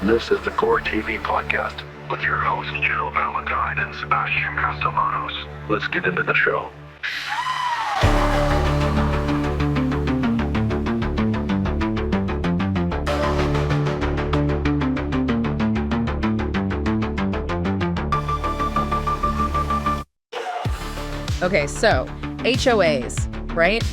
This is the GoreTV podcast with your hosts Jill Valentine and Sebastian Castellanos. Let's get into the show. Okay, so HOAs, right?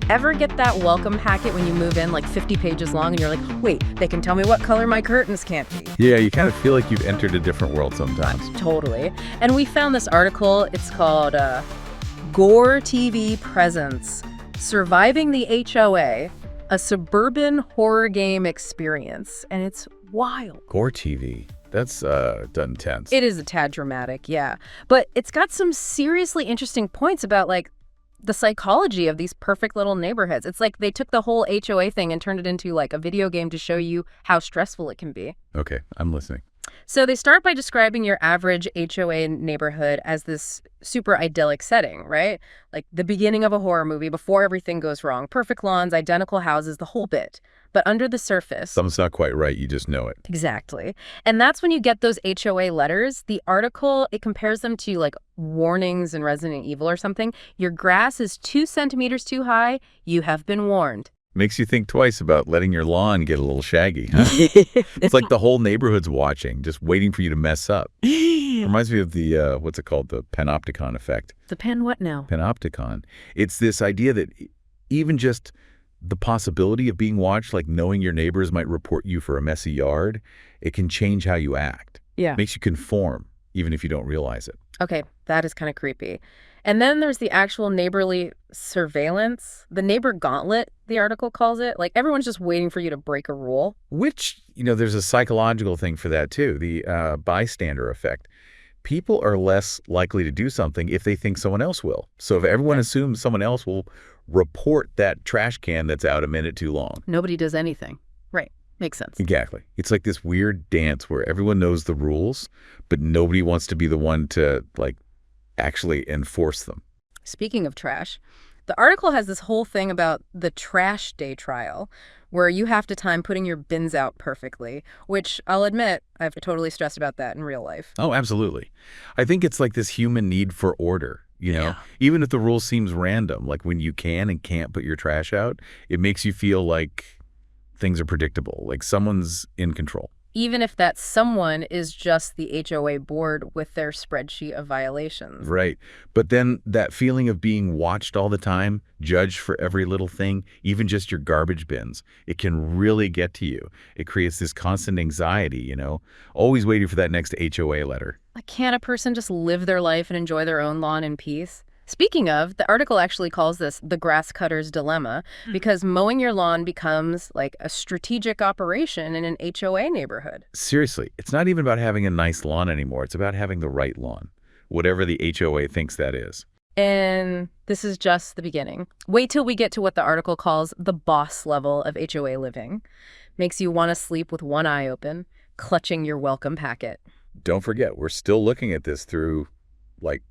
Ever get that welcome packet when you move in, like 50 pages long, and you're like, wait, they can tell me what color my curtains can't be? Yeah, you kind of feel like you've entered a different world sometimes. Totally. And we found this article. It's called GoreTV Presents Surviving the HOA, a Suburban Horror Game Experience. And it's wild. GoreTV. That's done tense. It is a tad dramatic, yeah. But it's got some seriously interesting points about, like, the psychology of these perfect little neighborhoods. It's like they took the whole HOA thing and turned it into like a video game to show you how stressful it can be. Okay, I'm listening. So they start by describing your average HOA neighborhood as this super idyllic setting, right? Like the beginning of a horror movie before everything goes wrong. Perfect lawns, identical houses, the whole bit. But under the surface... Something's not quite right. You just know it. Exactly. And that's when you get those HOA letters. The article, it compares them to like warnings in Resident Evil or something. Your grass is 2 centimeters too high. You have been warned. Makes you think twice about letting your lawn get a little shaggy, huh? It's like the whole neighborhood's watching, just waiting for you to mess up. Reminds me of the, what's it called? The Panopticon effect. The pen what now? Panopticon. It's this idea that even just the possibility of being watched, like knowing your neighbors might report you for a messy yard, it can change how you act. Yeah. Makes you conform, even if you don't realize it. Okay, that is kind of creepy. And then there's the actual neighborly surveillance, the neighbor gauntlet, the article calls it. Like everyone's just waiting for you to break a rule. Which, there's a psychological thing for that too, the bystander effect. People are less likely to do something if they think someone else will. So if everyone assumes someone else will report that trash can that's out a minute too long. Nobody does anything. Right. Makes sense. Exactly. It's like this weird dance where everyone knows the rules, but nobody wants to be the one to, like, actually enforce them. Speaking of trash, the article has this whole thing about the trash day trial, where you have to time putting your bins out perfectly, which I'll admit, I've totally stressed about that in real life. Oh, absolutely. I think it's like this human need for order. Yeah. Even if the rule seems random, like when you can and can't put your trash out, it makes you feel like things are predictable, like someone's in control. Even if that someone is just the HOA board with their spreadsheet of violations. Right. But then that feeling of being watched all the time, judged for every little thing, even just your garbage bins, it can really get to you. It creates this constant anxiety, always waiting for that next HOA letter. Like, can't a person just live their life and enjoy their own lawn in peace? Speaking of, the article actually calls this the grass cutter's dilemma because mowing your lawn becomes like a strategic operation in an HOA neighborhood. Seriously, it's not even about having a nice lawn anymore. It's about having the right lawn, whatever the HOA thinks that is. And this is just the beginning. Wait till we get to what the article calls the boss level of HOA living. Makes you want to sleep with one eye open, clutching your welcome packet. Don't forget, we're still looking at this through, like,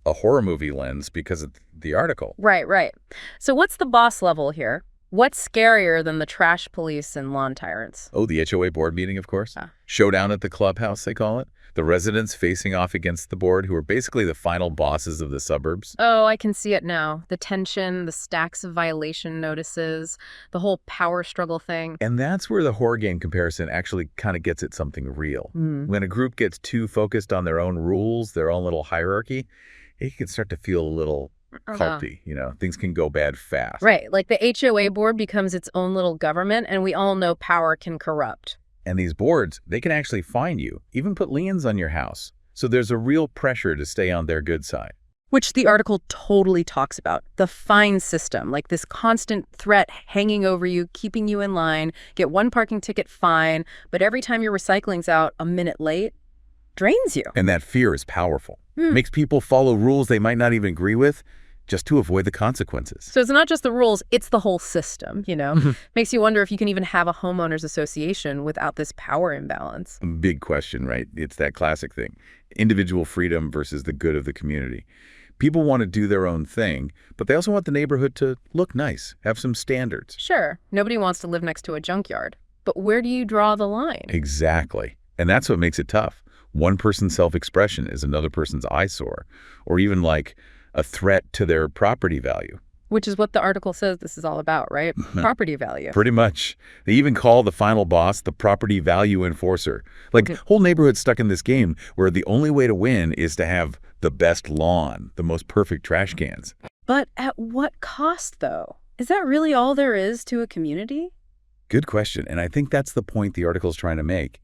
a horror movie lens because of the article. Right. So what's the boss level here? What's scarier than the trash police and lawn tyrants? Oh, the HOA board meeting, of course. Showdown at the Clubhouse, they call it. The residents facing off against the board, who are basically the final bosses of the suburbs. Oh, I can see it now. The tension, the stacks of violation notices, the whole power struggle thing. And that's where the horror game comparison actually kind of gets at something real. When a group gets too focused on their own rules, their own little hierarchy, it can start to feel a little culty, things can go bad fast. Right, like the HOA board becomes its own little government, and we all know power can corrupt. And these boards, they can actually fine you, even put liens on your house. So there's a real pressure to stay on their good side. Which the article totally talks about. The fine system, like this constant threat hanging over you, keeping you in line, get one parking ticket, fine, but every time your recycling's out a minute late, drains you. And that fear is powerful. Makes people follow rules they might not even agree with just to avoid the consequences. So it's not just the rules, it's the whole system, Makes you wonder if you can even have a homeowners association without this power imbalance. Big question, right? It's that classic thing. Individual freedom versus the good of the community. People want to do their own thing, but they also want the neighborhood to look nice, have some standards. Sure. Nobody wants to live next to a junkyard. But where do you draw the line? Exactly. And that's what makes it tough. One person's self-expression is another person's eyesore, or even like a threat to their property value. Which is what the article says this is all about, right? Property value. Pretty much. They even call the final boss the property value enforcer. Like, whole neighborhood's stuck in this game where the only way to win is to have the best lawn, the most perfect trash cans. But at what cost, though? Is that really all there is to a community? Good question. And I think that's the point the article's trying to make.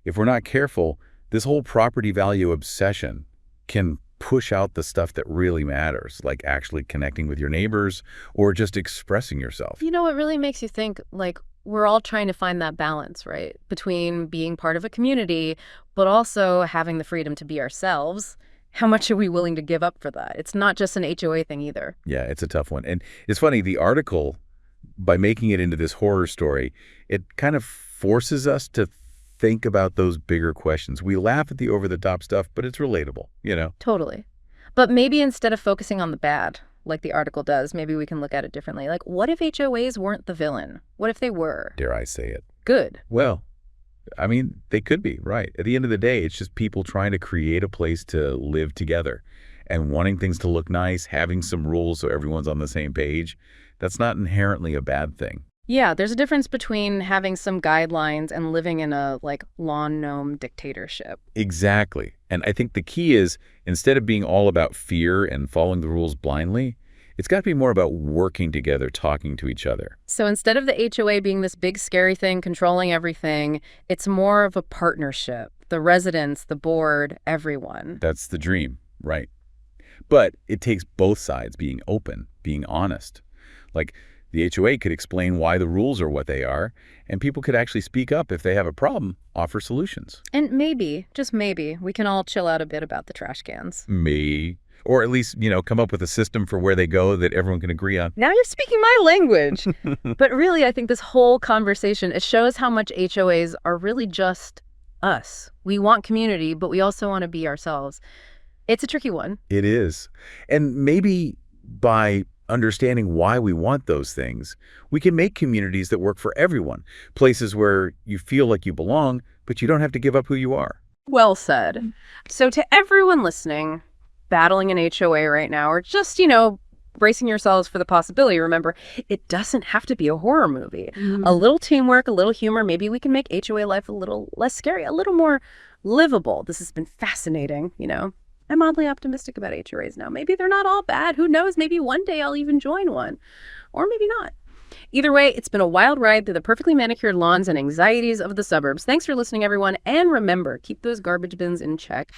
If we're not careful, this whole property value obsession can push out the stuff that really matters, like actually connecting with your neighbors or just expressing yourself. You know, it really makes you think, like, we're all trying to find that balance, right? Between being part of a community, but also having the freedom to be ourselves. How much are we willing to give up for that? It's not just an HOA thing either. Yeah, it's a tough one. And it's funny, the article, by making it into this horror story, it kind of forces us to think about those bigger questions. We laugh at the over-the-top stuff, but it's relatable, you know? Totally. But maybe instead of focusing on the bad, like the article does, maybe we can look at it differently. Like, what if HOAs weren't the villain? What if they were? Dare I say it? Good. Well, I mean, they could be, right. At the end of the day, it's just people trying to create a place to live together and wanting things to look nice, having some rules so everyone's on the same page. That's not inherently a bad thing. Yeah, there's a difference between having some guidelines and living in a, like, lawn gnome dictatorship. Exactly. And I think the key is, instead of being all about fear and following the rules blindly, it's got to be more about working together, talking to each other. So instead of the HOA being this big, scary thing controlling everything, it's more of a partnership. The residents, the board, everyone. That's the dream, right? But it takes both sides being open, being honest. Like, the HOA could explain why the rules are what they are, and people could actually speak up if they have a problem, offer solutions. And maybe, just maybe, we can all chill out a bit about the trash cans. Or at least, come up with a system for where they go that everyone can agree on. Now you're speaking my language. But really, I think this whole conversation, it shows how much HOAs are really just us. We want community, but we also want to be ourselves. It's a tricky one. It is. And maybe by understanding why we want those things, we can make communities that work for everyone. Places where you feel like you belong, but you don't have to give up who you are. Well said. So to everyone listening, battling an HOA right now, or just, bracing yourselves for the possibility, remember, it doesn't have to be a horror movie. A little teamwork, a little humor, maybe we can make HOA life a little less scary, a little more livable. This has been fascinating, I'm oddly optimistic about HOAs now. Maybe they're not all bad. Who knows? Maybe one day I'll even join one. Or maybe not. Either way, it's been a wild ride through the perfectly manicured lawns and anxieties of the suburbs. Thanks for listening, everyone. And remember, keep those garbage bins in check.